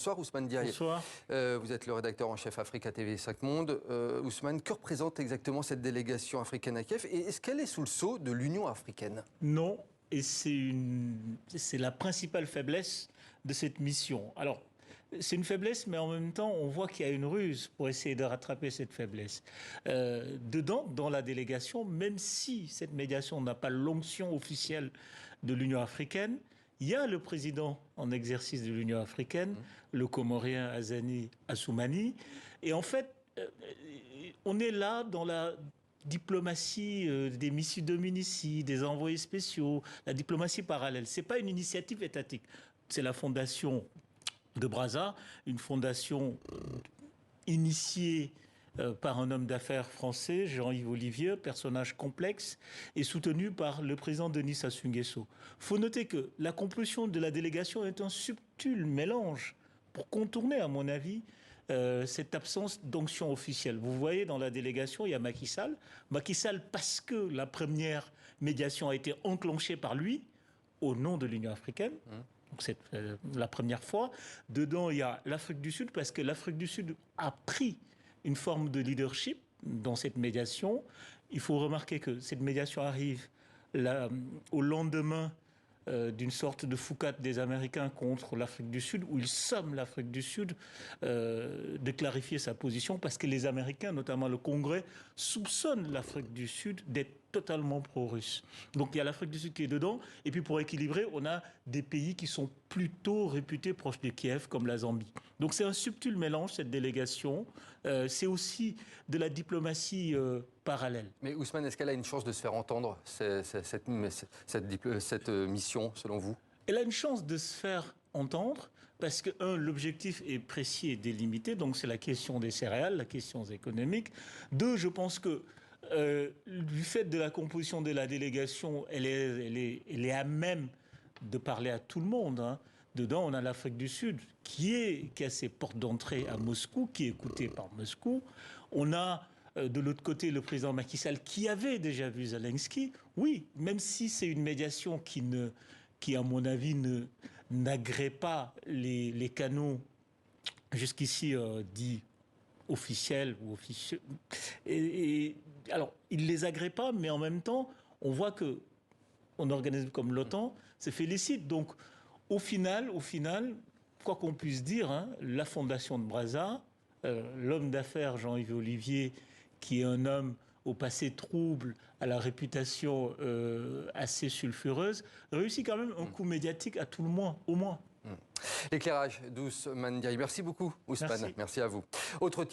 Bonsoir Ousmane Diaye. Bonsoir. Vous êtes le rédacteur en chef Africa TV 5 Monde. Ousmane, que représente exactement cette délégation africaine à Kiev et est-ce qu'elle est sous le sceau de l'Union africaine? Non, et c'est la principale faiblesse de cette mission. Alors, c'est une faiblesse, mais en même temps, on voit qu'il y a une ruse pour essayer de rattraper cette faiblesse. Dedans, dans la délégation, même si cette médiation n'a pas l'onction officielle de l'Union africaine, il y a le président en exercice de l'Union africaine, le Comorien Azani Assoumani. Et en fait, on est là dans la diplomatie des missions dominici, des envoyés spéciaux, la diplomatie parallèle. Ce n'est pas une initiative étatique. C'est la fondation de Brazza, une fondation initiée par un homme d'affaires français, Jean-Yves Olivier, personnage complexe, et soutenu par le président Denis Sassou Nguesso. Il faut noter que la composition de la délégation est un subtil mélange pour contourner, à mon avis, cette absence d'onction officielle. Vous voyez, dans la délégation, il y a Macky Sall. Macky Sall, parce que la première médiation a été enclenchée par lui, au nom de l'Union africaine. Donc c'est la première fois. Dedans, il y a l'Afrique du Sud, parce que l'Afrique du Sud a pris une forme de leadership dans cette médiation. Il faut remarquer que cette médiation arrive là, au lendemain d'une sorte de foucate des Américains contre l'Afrique du Sud, où ils somment l'Afrique du Sud de clarifier sa position, parce que les Américains, notamment le Congrès, soupçonnent l'Afrique du Sud d'être totalement pro-russe. Donc il y a l'Afrique du Sud qui est dedans, et puis pour équilibrer, on a des pays qui sont plutôt réputés proches de Kiev, comme la Zambie. Donc c'est un subtil mélange, cette délégation. C'est aussi de la diplomatie parallèle. Mais Ousmane, est-ce qu'elle a une chance de se faire entendre, cette mission, selon vous? Elle a une chance de se faire entendre parce que, l'objectif est précis et délimité, donc c'est la question des céréales, la question économique. Deux, je pense que du fait de la composition de la délégation, elle est à même de parler à tout le monde, hein. Dedans, on a l'Afrique du Sud qui a ses portes d'entrée à Moscou, qui est écoutée par Moscou. On a de l'autre côté le président Macky Sall qui avait déjà vu Zelensky. Oui, même si c'est une médiation qui à mon avis, n'agrée pas les canaux jusqu'ici dits officiels ou officieux. Alors, il ne les agrée pas, mais en même temps, on voit que un organisme comme l'OTAN se félicite. Donc, au final, quoi qu'on puisse dire, hein, la fondation de Brazza, l'homme d'affaires Jean-Yves Olivier, qui est un homme au passé trouble, à la réputation assez sulfureuse, réussit quand même un coup médiatique à tout le moins, au moins. L'éclairage d'Ousmane Diaye. Merci beaucoup, Ousmane. Merci. Merci à vous. Autre titre.